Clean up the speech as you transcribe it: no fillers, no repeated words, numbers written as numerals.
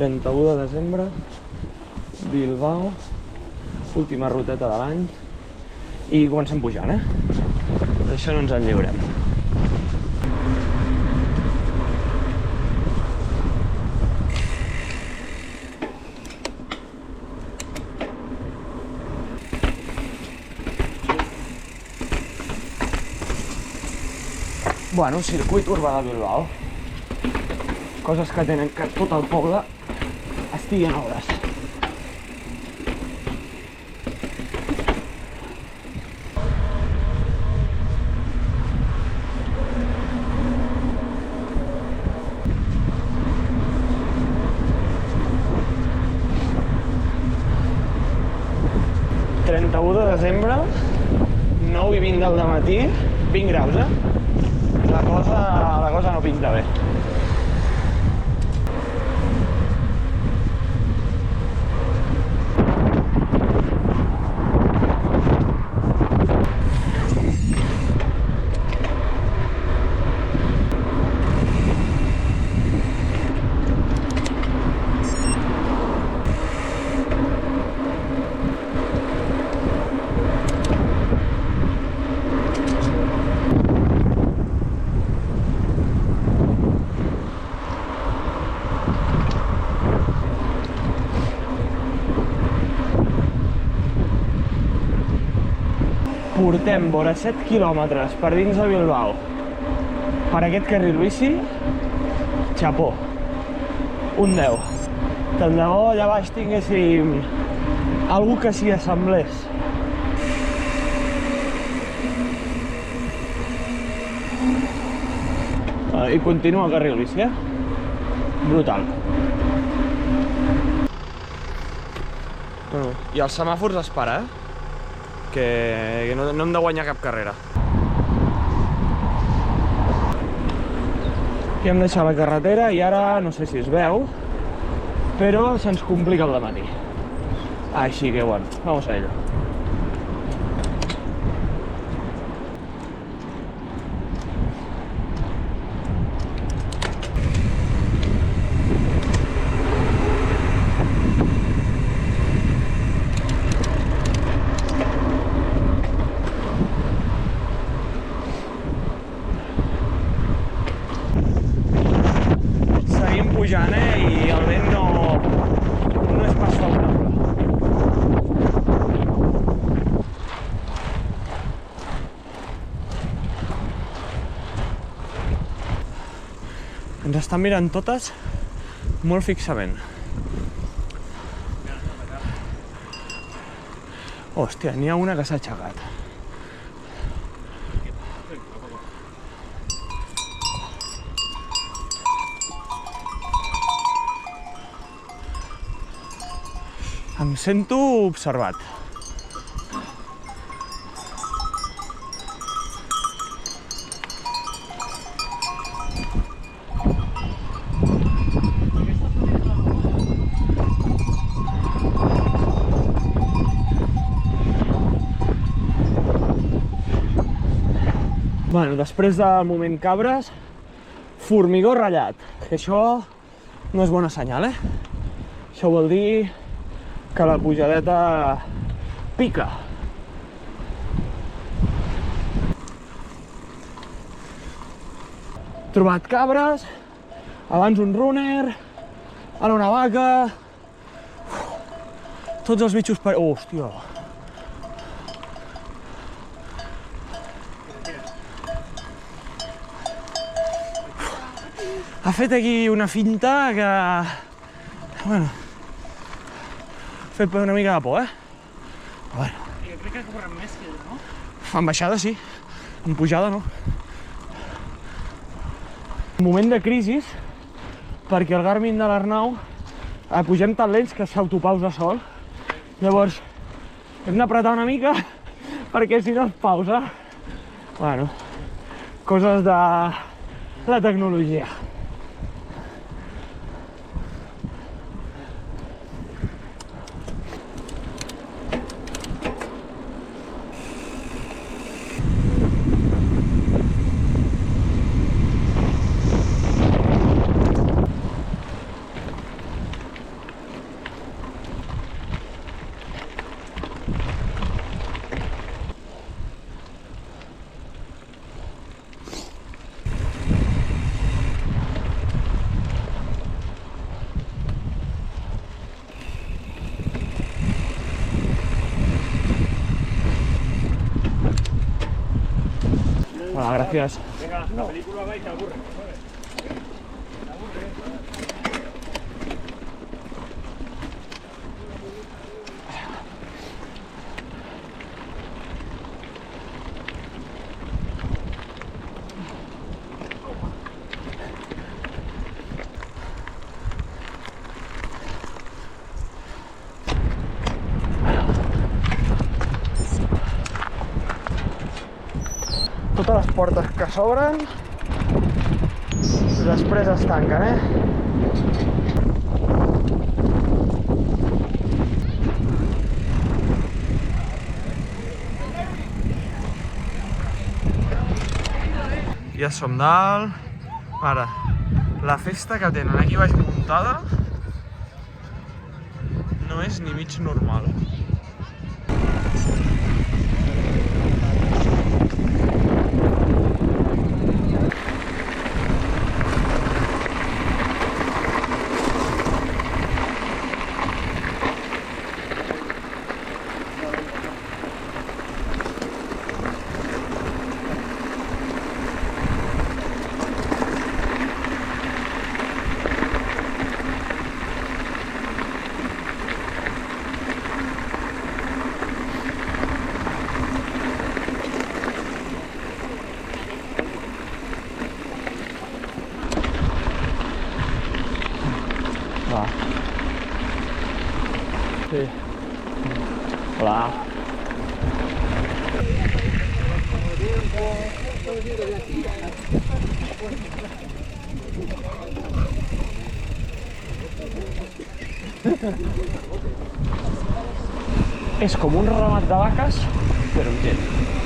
31 de desembre, Bilbao, última ruteta de l'any, i comencem pujant, D'això no ens en lliurem. Bueno, circuit urbà de Bilbao. Coses que tenen que tot el poble estigui en obres. De desembre, 9 i 20 del dematí, 20 graus, La cosa no pinta bé. Portem vora 7 quilòmetres per dins de Bilbao per aquest carril bici, xapó, un 10. Tant de bo allà baix tinguéssim algú que s'hi assemblés. I continua el carril bici, Brutal. I els semàfors es para, que no hem de guanyar cap carrera. Aquí hem deixat la carretera i ara, no sé si es veu, però se'ns complica el dematí. Així que bueno, vamos a ello. Pujant, i el vent no és pas favorable. Ens estan mirant totes molt fixament. Hòstia, n'hi ha una que s'ha aixecat. Em sento observat. Bueno, després del moment cabres, formigó ratllat, que això no és bona senyal, Això vol dir que la pujadeta pica. Trobat cabres, abans un runner, ara una vaca, tots els bitxos per... Hòstia! Ha fet aquí una finta que... Bueno... Ha fet una mica de por, Bueno. Jo crec que corren més que ell, no? En baixada sí, en pujada no. Moment de crisi, perquè el Garmin de l'Arnau pugem tan lents que s'autopausa sol. Llavors, hem d'apretar una mica perquè si no es pausa. Bueno, coses de la tecnologia. Hola, gracias. Venga, la película va y te aburre. Totes les portes que s'obren després es tanquen, Ja som dalt. Ara, la festa que tenen aquí baix muntada no és ni mig normal. Va. Sí. Hola. És com un ramat de vaques, però amb gent.